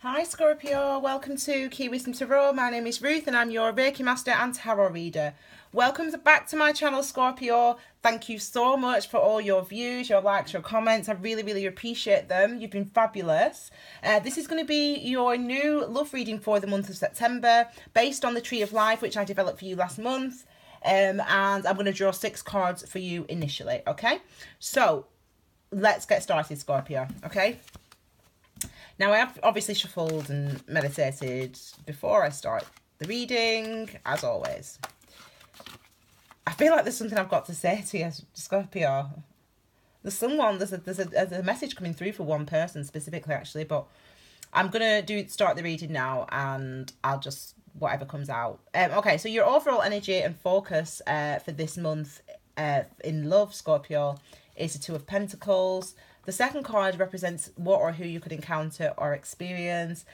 Hi Scorpio, welcome to Key Wisdom Tarot. My name is Ruth and I'm your Reiki Master and Tarot Reader. Welcome back to my channel, Scorpio. Thank you so much for all your views, your likes, your comments. I really appreciate them. You've been fabulous. This is going to be your new love reading for the month of September, based on the Tree of Life, which I developed for you last month. And I'm going to draw 6 cards for you initially, okay? So, let's get started, Scorpio, okay? Now, I have obviously shuffled and meditated before I start the reading, as always. I feel like there's something I've got to say to you, Scorpio. There's a message coming through for one person specifically, actually, but I'm going to start the reading now, and I'll just, whatever comes out. Okay, so your overall energy and focus for this month in love, Scorpio, is the Two of Pentacles. The second card represents what or who you could encounter or experience.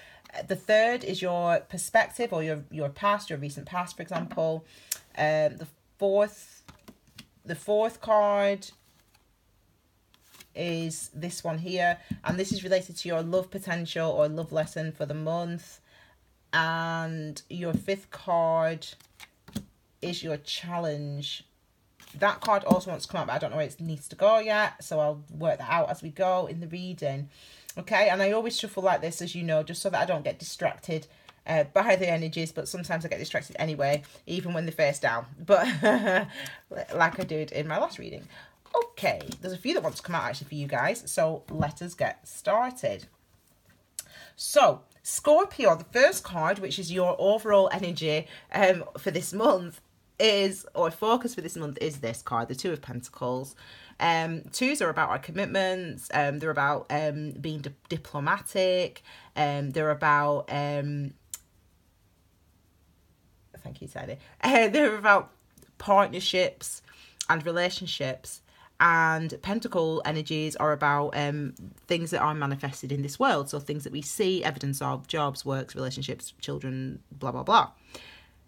The third is your perspective or your past, your recent past, for example. The fourth card is this one here, and this is related to your love potential or love lesson for the month. And your fifth card is your challenge. That card also wants to come out, but I don't know where it needs to go yet, so I'll work that out as we go in the reading. Okay, and I always shuffle like this, as you know, just so that I don't get distracted by the energies, but sometimes I get distracted anyway, even when they're face down, but like I did in my last reading. Okay, there's a few that want to come out actually for you guys, so let us get started. So, Scorpio, the first card, which is your overall energy for this month, focus for this month is this card, the Two of Pentacles. Twos are about our commitments. They're about being diplomatic. They're about thank you, Sadie. They're about partnerships and relationships. And Pentacle energies are about things that are manifested in this world. So things that we see evidence of: jobs, works, relationships, children, blah blah blah.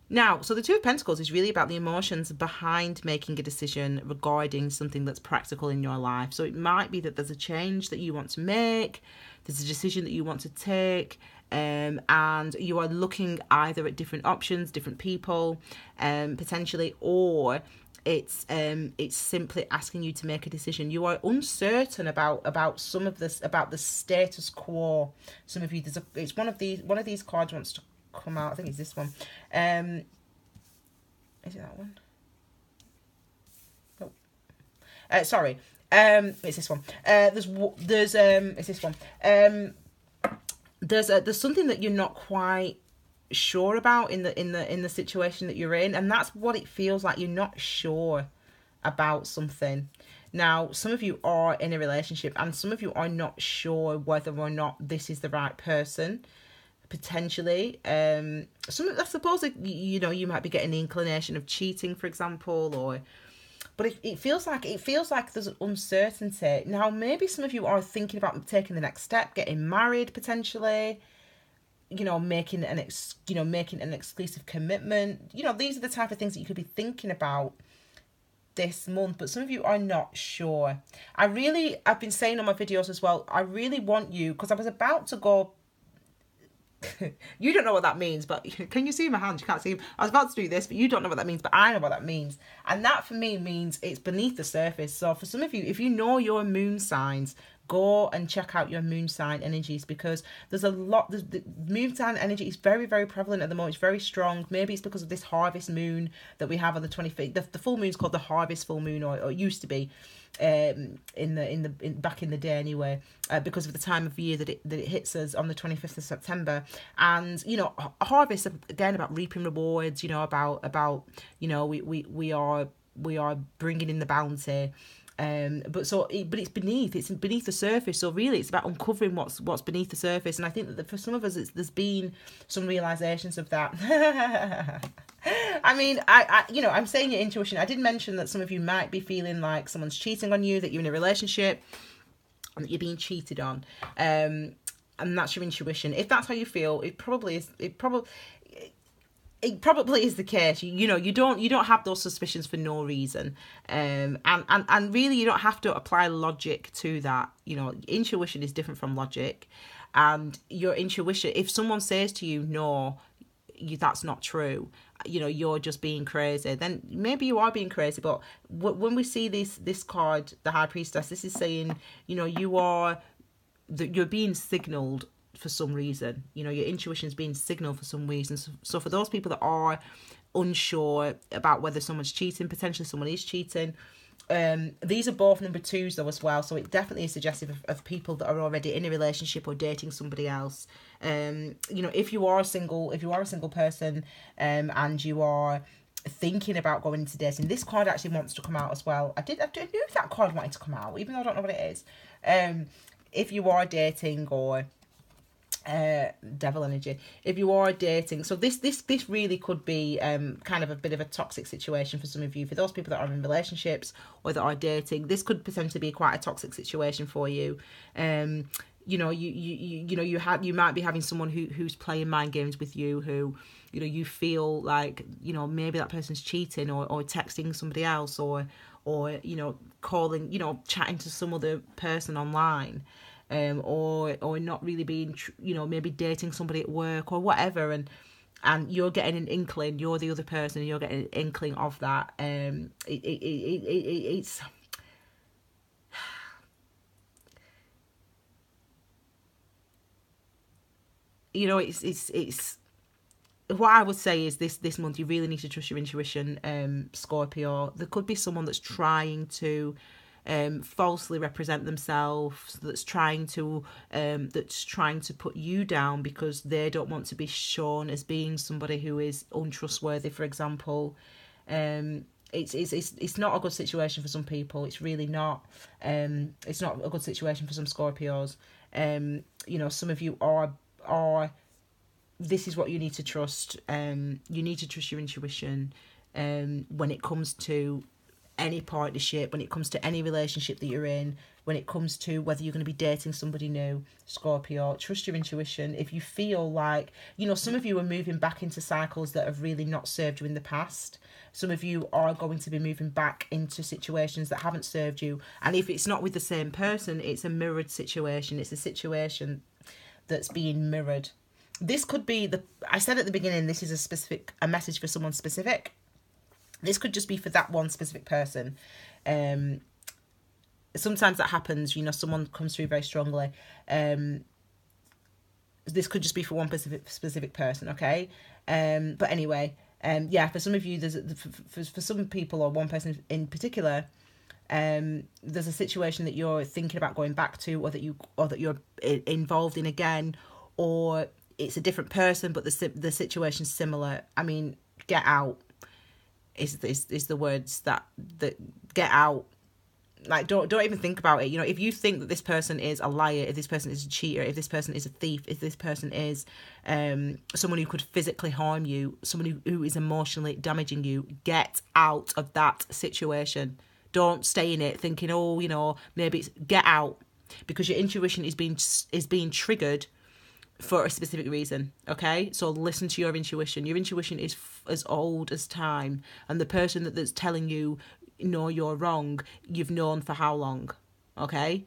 Now, so the Two of Pentacles is really about the emotions behind making a decision regarding something that's practical in your life. So it might be that there's a change that you want to make, there's a decision that you want to take, and you are looking either at different options, different people, potentially, or it's simply asking you to make a decision. You are uncertain about some of this, about the status quo. Some of you, it's one of these cards wants to come out. I think it's this one. Is it that one? Oh, sorry. It's this one. It's this one. There's something that you're not quite sure about in the situation that you're in, and that's what it feels like. You're not sure about something. Now, some of you are in a relationship, and some of you are not sure whether or not this is the right person. Potentially, I suppose that, you know, you might be getting the inclination of cheating, for example, but it feels like there's an uncertainty. Now, maybe some of you are thinking about taking the next step, getting married potentially, you know, making an exclusive commitment. You know, these are the type of things that you could be thinking about this month, but some of you are not sure. I've been saying on my videos as well, I really want you, because I was about to go. You don't know what that means, but can you see my hands? You can't see them. I was about to do this, but you don't know what that means, but I know what that means. And that for me means it's beneath the surface. So for some of you, if you know your moon signs, go and check out your moon sign energies, because there's a lot. The moon sign energy is very prevalent at the moment. It's very strong. Maybe it's because of this harvest moon that we have on the 25th. The full moon is called the harvest full moon, or it used to be, back in the day anyway, because of the time of year that it hits us on the 25th of September. And you know, harvest, again, about reaping rewards. You know, about you know, we are bringing in the bounty. But it's beneath the surface. So really, it's about uncovering what's beneath the surface. And I think that for some of us, there's been some realizations of that. I mean, I'm saying your intuition. I did mention that some of you might be feeling like someone's cheating on you, that you're in a relationship, and that you're being cheated on. And that's your intuition. If that's how you feel, it probably is. it probably is the case. You know, you don't have those suspicions for no reason, and really you don't have to apply logic to that. You know, intuition is different from logic, and your intuition. If someone says to you, "No, that's not true," you know, you're just being crazy, then maybe you are being crazy. But when we see this card, the High Priestess, this is saying, you know, you're being signaled for some reason. You know, your intuition is being signaled for some reason. So for those people that are unsure about whether someone's cheating, potentially someone is cheating, these are both number 2s though as well, so it definitely is suggestive of people that are already in a relationship or dating somebody else. You know, if you are a single person, and you are thinking about going into dating, this card actually wants to come out as well. I knew that card wanted to come out, even though I don't know what it is. If you are dating, or devil energy, if you are dating, so this really could be kind of a bit of a toxic situation for some of you. For those people that are in relationships or that are dating, this could potentially be quite a toxic situation for you. You know, you might be having someone who's playing mind games with you, who, you know, you feel like, you know, maybe that person's cheating, or texting somebody else, or you know, calling, you know, chatting to some other person online. Or not really being, you know, maybe dating somebody at work or whatever, and you're getting an inkling, you're the other person, and you're getting an inkling of that. It's you know, it's what I would say is this month you really need to trust your intuition, Scorpio. There could be someone that's trying to falsely represent themselves, that's trying to put you down because they don't want to be shown as being somebody who is untrustworthy, for example. It's not a good situation for some people. It's really not. It's not a good situation for some Scorpios. You know, some of you are. This is what you need to trust. You need to trust your intuition. When it comes to any partnership, when it comes to any relationship that you're in, when it comes to whether you're going to be dating somebody new, Scorpio, trust your intuition. If you feel like, you know, some of you are moving back into cycles that have really not served you in the past. Some of you are going to be moving back into situations that haven't served you. And if it's not with the same person, it's a mirrored situation. It's a situation that's being mirrored. This could be I said at the beginning, this is a message for someone specific. This could just be for that one specific person. Sometimes that happens, you know, someone comes through very strongly. This could just be for one specific person, okay? But anyway, yeah, for some of you, for some people, or one person in particular, there's a situation that you're thinking about going back to, or that you're involved in again, or it's a different person, but the situation's similar. I mean, get out is the words that get out. Like, don't even think about it. You know, if you think that this person is a liar, if this person is a cheater, if this person is a thief, if this person is someone who could physically harm you, someone who is emotionally damaging you, get out of that situation. Don't stay in it thinking, oh, you know, maybe it's, get out, because your intuition is being triggered for a specific reason, okay? So listen to your intuition. Your intuition is as old as time, and the person that's telling you, no, you're wrong, you've known for how long, okay?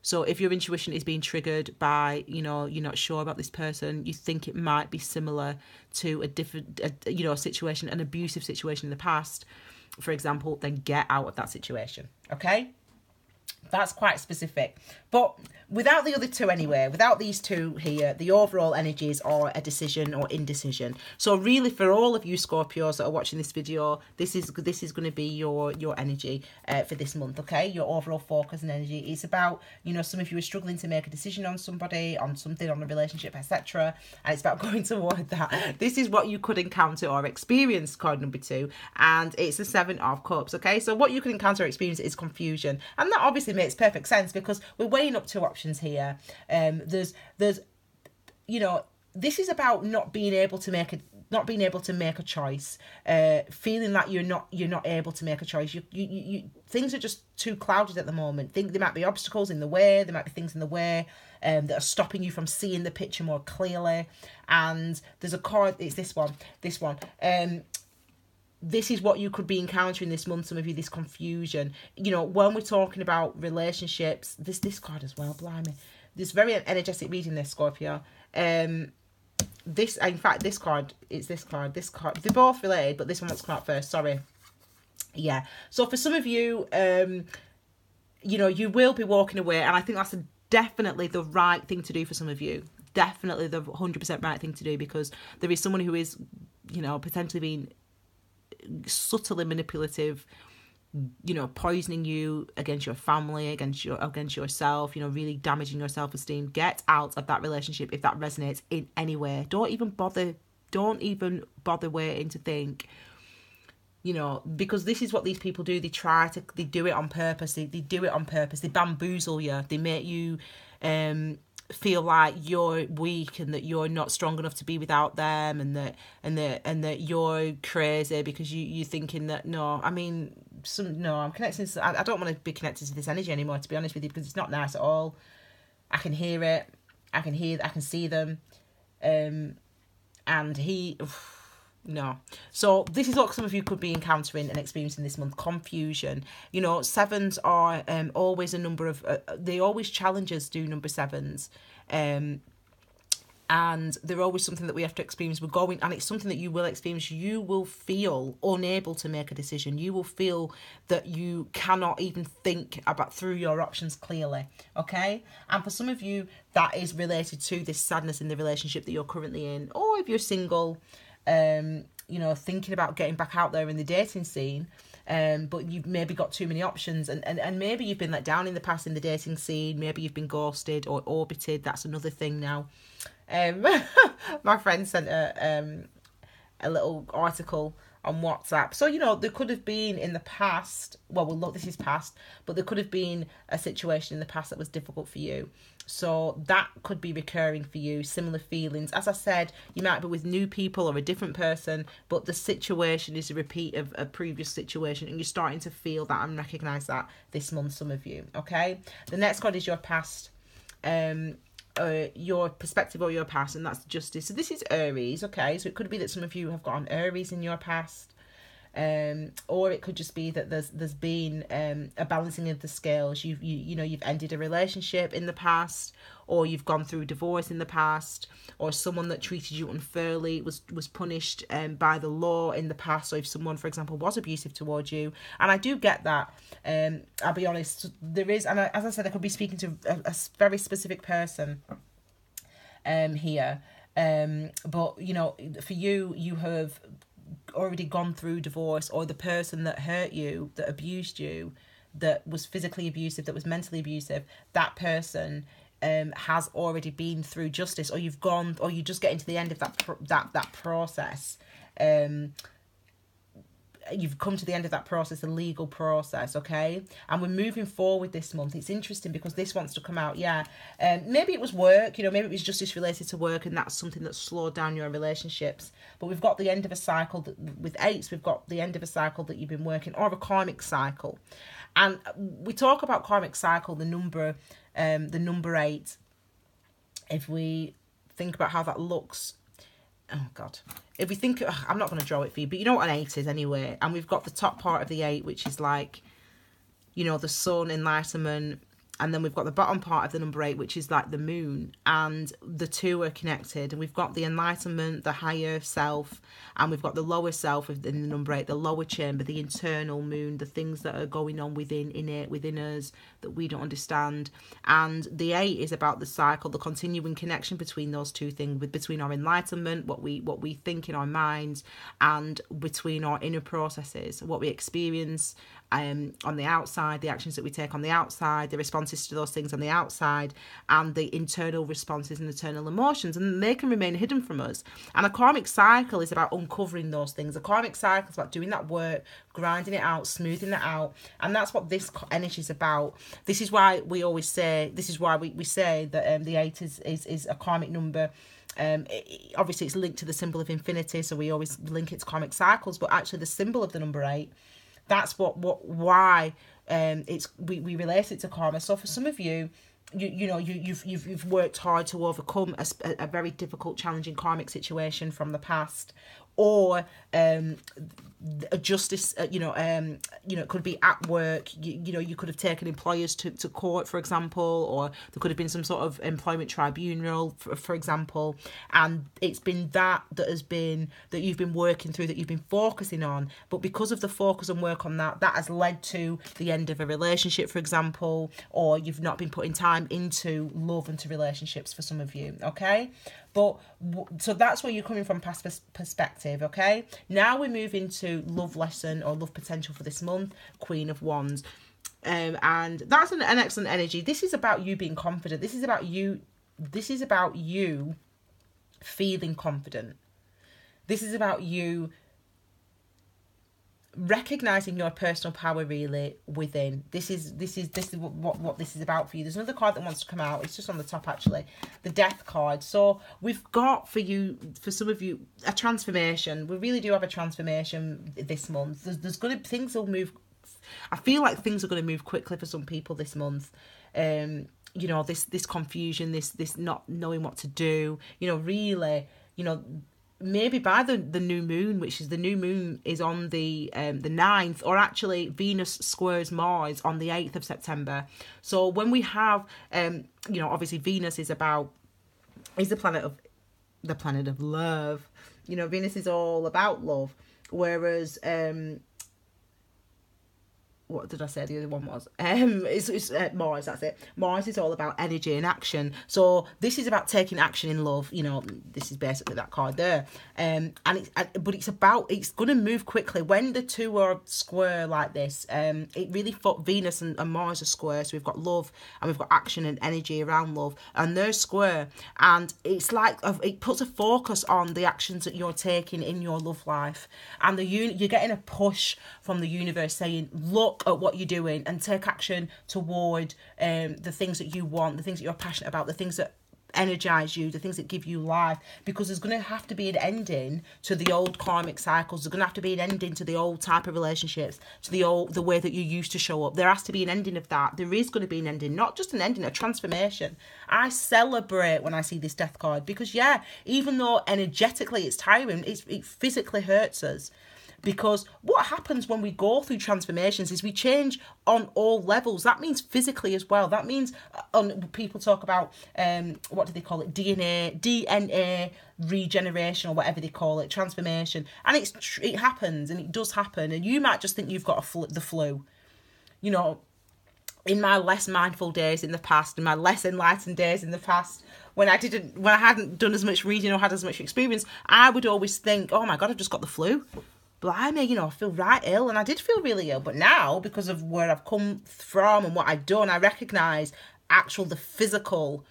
So if your intuition is being triggered by, you know, you're not sure about this person, you think it might be similar to a different, you know, situation, an abusive situation in the past, for example, then get out of that situation, okay? That's quite specific. But without the other two anyway, without these two here, the overall energies are a decision or indecision. So really, for all of you Scorpios that are watching this video, this is going to be your energy for this month, okay? Your overall focus and energy. It's about, you know, some of you are struggling to make a decision on somebody, on something, on a relationship, etc. And it's about going toward that. This is what you could encounter or experience, card number 2. And it's the 7 of Cups, okay? So what you can encounter or experience is confusion. And that obviously makes perfect sense, because we're weighing up two options here. There's you know, this is about not being able to make a choice, feeling like you're not able to make a choice. You things are just too clouded at the moment. Think there might be obstacles in the way, there might be things in the way that are stopping you from seeing the picture more clearly. And there's a card, it's this one. This is what you could be encountering this month, some of you, this confusion. You know, when we're talking about relationships, this card as well, blimey. This very energetic reading, this, Scorpio. This card, they're both related, but this one wants to come out first, sorry. Yeah, so for some of you, you know, you will be walking away, and I think that's definitely the right thing to do for some of you. Definitely the 100% right thing to do, because there is someone who is, you know, potentially being subtly manipulative, you know, poisoning you against your family, against yourself, you know, really damaging your self-esteem. Get out of that relationship if that resonates in any way. Don't even bother waiting to think, you know, because this is what these people do. They do it on purpose. They do it on purpose. They bamboozle you. They make you feel like you're weak and that you're not strong enough to be without them, and that you're crazy because you're thinking that I'm connecting. I don't want to be connected to this energy anymore, to be honest with you, because it's not nice at all. I can hear it. I can see them. And no. So this is what some of you could be encountering and experiencing this month. Confusion. You know, sevens are always a number of... they always challenge us, do number sevens. And they're always something that we have to experience. And it's something that you will experience. You will feel unable to make a decision. You will feel that you cannot even think about through your options clearly. Okay? And for some of you, that is related to this sadness in the relationship that you're currently in. Or if you're single... you know, thinking about getting back out there in the dating scene, but you've maybe got too many options, and maybe you've been let down in the past in the dating scene, maybe you've been ghosted or orbited. That's another thing now. My friend sent a little article on WhatsApp. So, you know, there could have been in the past, look, this is past, but there could have been a situation in the past that was difficult for you. So that could be recurring for you, similar feelings. As I said, you might be with new people or a different person, but the situation is a repeat of a previous situation, and you're starting to feel that and recognise that this month, some of you, okay? The next card is your past, your perspective or your past, and that's justice. So this is Aries, okay? So it could be that some of you have got an Aries in your past. Or it could just be that there's been a balancing of the scales. You've ended a relationship in the past, or you've gone through divorce in the past, or someone that treated you unfairly was punished by the law in the past. So if someone, for example, was abusive towards you, and I do get that. I'll be honest, there is, and as I said, I could be speaking to a very specific person here. But you know, for you, you have already gone through divorce, or the person that hurt you, that abused you, that was physically abusive, that was mentally abusive, that person has already been through justice, or you've gone, or you just get into the end of that process. You've come to the end of that process, the legal process, okay? And we're moving forward this month. It's interesting because this wants to come out, maybe it was work, you know, maybe it was justice related to work, and that's something that slowed down your relationships. But we've got the end of a cycle with eights. We've got the end of a cycle that you've been working, or a karmic cycle. And we talk about karmic cycle, the number 8. If we think about how that looks, oh God, if we think, I'm not going to draw it for you, but you know what an 8 is anyway. And we've got the top part of the 8, which is like, you know, the sun, enlightenment. And then we've got the bottom part of the number 8, which is like the moon. And the two are connected. And we've got the enlightenment, the higher self. And we've got the lower self in the number 8, the lower chamber, the internal moon, the things that are going on innate within us that we don't understand. And the 8 is about the cycle, the continuing connection between those two things, between our enlightenment, what we think in our minds, and between our inner processes, what we experience, on the outside, the actions that we take on the outside, the responses to those things on the outside, and the internal responses and internal emotions, and they can remain hidden from us. And a karmic cycle is about uncovering those things. A karmic cycle is about doing that work, grinding it out, smoothing it out, and that's what this energy is about. This is why we always say, this is why we say that the 8 is a karmic number. Obviously it's linked to the symbol of infinity, so we always link it to karmic cycles, but actually the symbol of the number 8, that's why we relate it to karma. So for some of you, you've worked hard to overcome a very difficult, challenging karmic situation from the past, or a justice, it could be at work, you could have taken employers to court, for example, or there could have been some sort of employment tribunal, for example, and it's been that you've been working through, that you've been focusing on, but because of the focus and work on that has led to the end of a relationship, for example, or you've not been putting time into love and to relationships for some of you, okay? But so that's where you're coming from, past perspective, okay? Now we move into love lesson or love potential for this month, Queen of Wands. And that's an excellent energy. This is about you being confident. This is about you feeling confident. This is about you recognizing your personal power really within. This is what this is about for you. There's another card that wants to come out. It's just on the top, actually, the Death card. So we've got for some of you, a transformation. We really do have a transformation this month. Things will move. I feel like things are going to move quickly for some people this month. This confusion, this not knowing what to do. Really, maybe by the new moon, which is the new moon is on the 9th, or actually Venus squares Mars on the 8th of September. So when we have, obviously Venus is the planet of love. Venus is all about love, whereas what did I say the other one was? It's Mars, that's it. Mars is all about energy and action. So this is about taking action in love. This is basically that card there. But it's going to move quickly. When the two are square like this, it really, Venus and Mars are square. So we've got love and we've got action and energy around love, and they're square. And it's like, it puts a focus on the actions that you're taking in your love life. And you're getting a push from the universe saying, look at what you're doing and take action toward the things that you want, the things that you're passionate about, the things that energize you, the things that give you life, because there's going to have to be an ending to the old karmic cycles. There's going to have to be an ending to the old type of relationships, to the way that you used to show up. There has to be an ending of that. There is going to be an ending, not just an ending, a transformation. I celebrate when I see this Death card, because even though energetically it's tiring, it physically hurts us. Because what happens when we go through transformations is we change on all levels. That means physically as well. That means people talk about, what do they call it? DNA regeneration, or whatever they call it, transformation. And it happens, and it does happen. And you might just think you've got the flu. In my less mindful days in the past, in my less enlightened days in the past, when I hadn't done as much reading or had as much experience, I would always think, oh my God, I've just got the flu. Blimey, I feel right ill, and I did feel really ill. But now, because of where I've come from and what I've done, I recognise the physical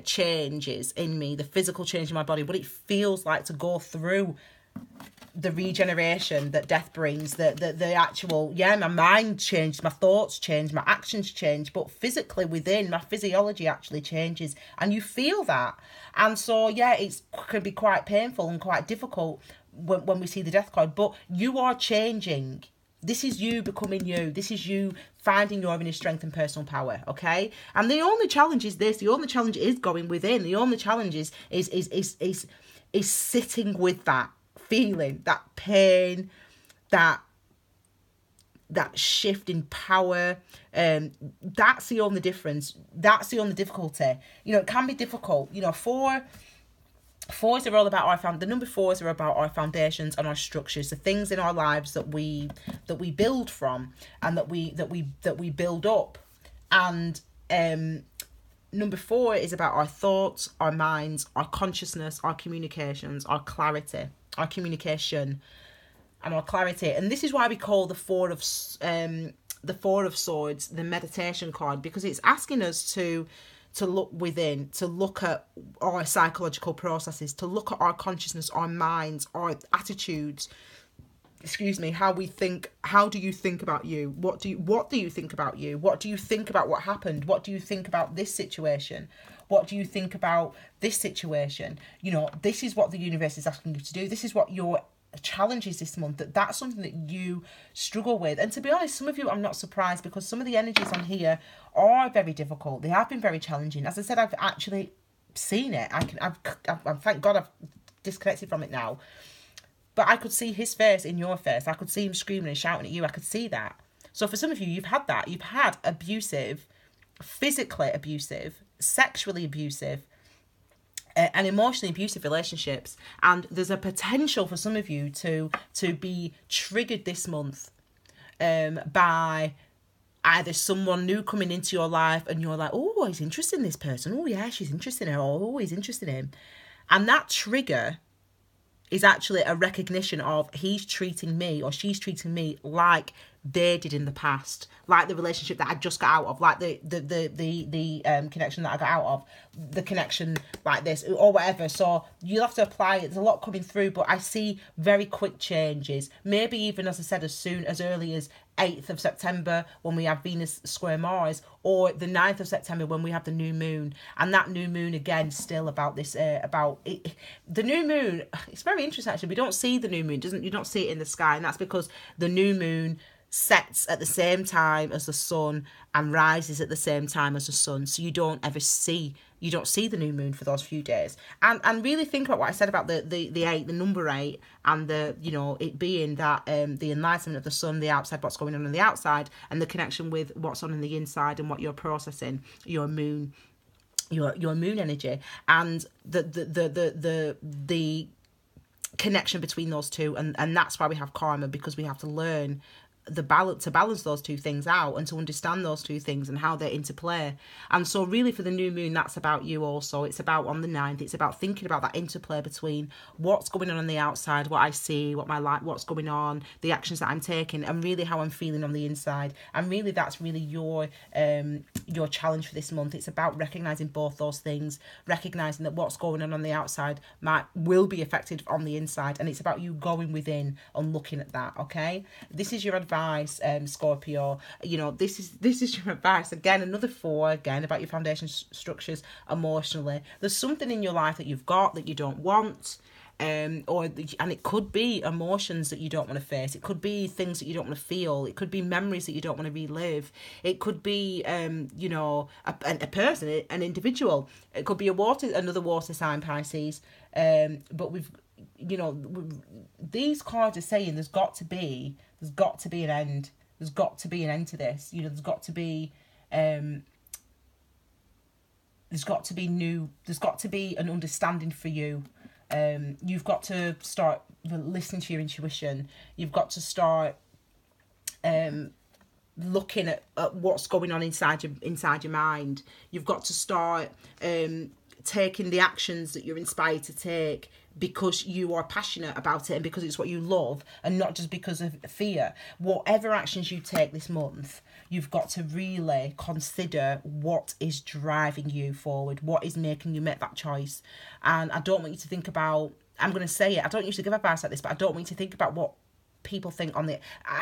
changes in me, the physical change in my body, what it feels like to go through the regeneration that death brings, the actual, my mind changed, my thoughts changed, my actions changed, but physically within, my physiology actually changes, and you feel that. And so, it can be quite painful and quite difficult when we see the Death card, but you are changing. This is you becoming you. This is you finding your inner strength and personal power, okay? And the only challenge is this. The only challenge is going within. The only challenge is sitting with that feeling, that pain, that shift in power. That's the only difference. That's the only difficulty. It can be difficult. Fours are all about the number fours are about our foundations and our structures, the things in our lives that we build from and that we build up. And number 4 is about our thoughts, our minds, our consciousness, our communications, our clarity, our communication. and more clarity. And this is why we call the Four of Swords the meditation card, because it's asking us to look within, to look at our psychological processes, to look at our consciousness, our minds, our attitudes, how we think. How do you think about you? What do you think about you? What do you think about what happened? What do you think about this situation? What do you think about this situation? This is what the universe is asking you to do. This is what your challenge is this month. That's something that you struggle with. And to be honest, some of you, I'm not surprised, because some of the energies on here are very difficult. They have been very challenging. As I said, I've actually seen it. I've thank God I've disconnected from it now. But I could see his face in your face. I could see him screaming and shouting at you. I could see that. So for some of you, you've had that. You've had abusive, physically abusive, sexually abusive, and emotionally abusive relationships. And there's a potential for some of you to be triggered this month by either someone new coming into your life and you're like, oh, he's interested in this person. Oh, yeah, she's interested in her. Oh, he's interested in him. And that trigger is actually a recognition of he's treating me or she's treating me like they did in the past, like the relationship that I just got out of, like the connection that I got out of, the connection like this or whatever. So you'll have to apply it. There's a lot coming through, but I see very quick changes. Maybe even, as I said, as early as 8th of September when we have Venus square Mars, or the 9th of September when we have the new moon. And that new moon, again, still about this, the new moon. It's very interesting, actually. We don't see the new moon, you don't see it in the sky. And that's because the new moon sets at the same time as the sun and rises at the same time as the sun. So you don't see the new moon for those few days. And really think about what I said about the 8, the number 8, and it being that the enlightenment of the sun, the outside, what's going on the outside, and the connection with what's on in the inside and what you're processing, your moon, your moon energy, and the connection between those two, and that's why we have karma, because we have to learn to balance those two things out and to understand those two things and how they interplay. And so really for the new moon, that's about you also. It's about on the 9th, it's about thinking about that interplay between what's going on the outside, what I see, what's going on, the actions that I'm taking, and really how I'm feeling on the inside. And really that's really your challenge for this month. It's about recognizing both those things, recognizing that what's going on the outside will be affected on the inside, and it's about you going within and looking at that. Okay, this is your advice, Scorpio. This is your advice. Again, another 4, again, about your foundation structures emotionally. There's something in your life that you've got that you don't want, and it could be emotions that you don't want to face. It could be things that you don't want to feel. It could be memories that you don't want to relive. It could be a person, an individual. It could be another water sign, Pisces. But these cards are saying there's got to be an end. There's got to be an end to this. There's got to be an understanding for you. You've got to start listening to your intuition. You've got to start looking at what's going on inside your mind. You've got to start taking the actions that you're inspired to take because you are passionate about it and because it's what you love, and not just because of fear. Whatever actions you take this month, you've got to really consider what is driving you forward, what is making you make that choice. And I don't want you to think about, I'm going to say it, I don't usually give advice like this, but I don't want you to think about what people think I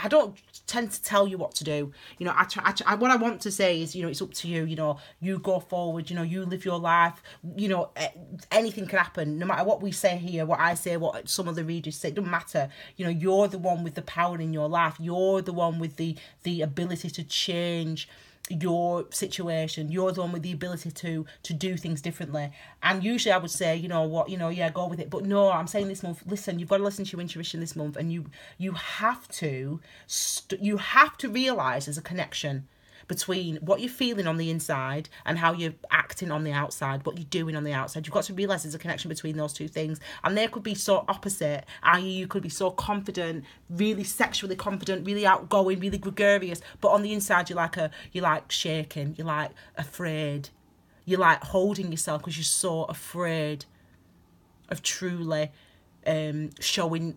don't tend to tell you what to do. What I want to say is, it's up to you. You go forward, you live your life. Anything can happen, no matter what we say here, what I say, what some of the readers say. It doesn't matter. You're the one with the power in your life. You're the one with the ability to change your situation. You're the one with the ability to do things differently. And usually I would say, go with it. But no, I'm saying this month, listen, you've got to listen to your intuition this month, and you have to realize there's a connection between what you're feeling on the inside and how you're acting on the outside, what you're doing on the outside. You've got to realise there's a connection between those two things. And they could be so opposite, i.e. you could be so confident, really sexually confident, really outgoing, really gregarious, but on the inside you're like shaking, you're like afraid, you're like holding yourself because you're so afraid of truly showing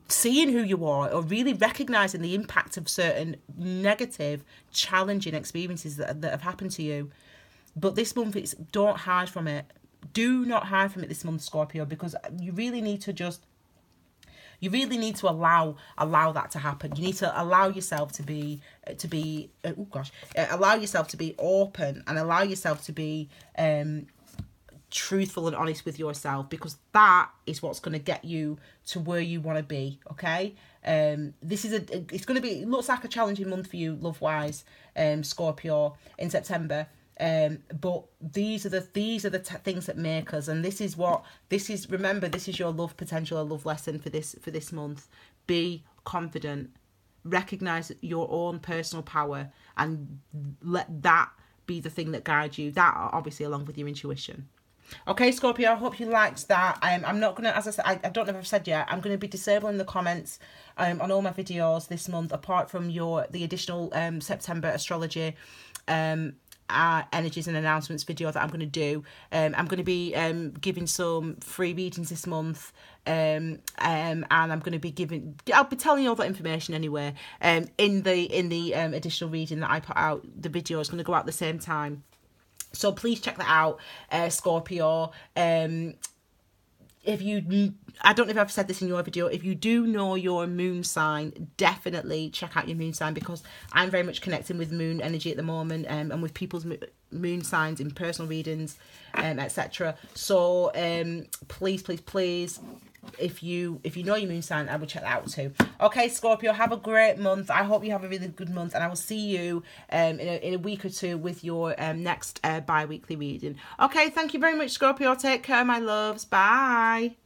seeing who you are, or really recognizing the impact of certain negative, challenging experiences that have happened to you. But this month, don't hide from it. Do not hide from it this month, Scorpio, because you really need to allow that to happen. You need to allow yourself to be allow yourself to be open, and allow yourself to be truthful and honest with yourself, because that is what's going to get you to where you want to be. Okay, this is it's going to be, it looks like a challenging month for you love wise, Scorpio, in September. But these are the things that make us, and remember, this is your love potential, a love lesson for this month. Be confident, recognize your own personal power, and let that be the thing that guides you. That, obviously, along with your intuition. Okay, Scorpio, I hope you liked that. I'm not going to, as I said, I don't know if I've said yet, I'm going to be disabling the comments on all my videos this month, apart from the additional September astrology energies and announcements video that I'm going to do. I'm going to be giving some free readings this month, and I'm going to be I'll be telling you all that information anyway. In the additional reading that I put out, the video is going to go out at the same time. So please check that out, Scorpio. If you, I don't know if I've said this in your video, if you do know your moon sign, definitely check out your moon sign, because I'm very much connecting with moon energy at the moment, and with people's moon signs in personal readings, etc. So please, if you know your moon sign, I would check that out too. Okay, Scorpio, have a great month. I hope you have a really good month, and I will see you in a week or two with your next bi-weekly reading. Okay, thank you very much, Scorpio. Take care, my loves. Bye.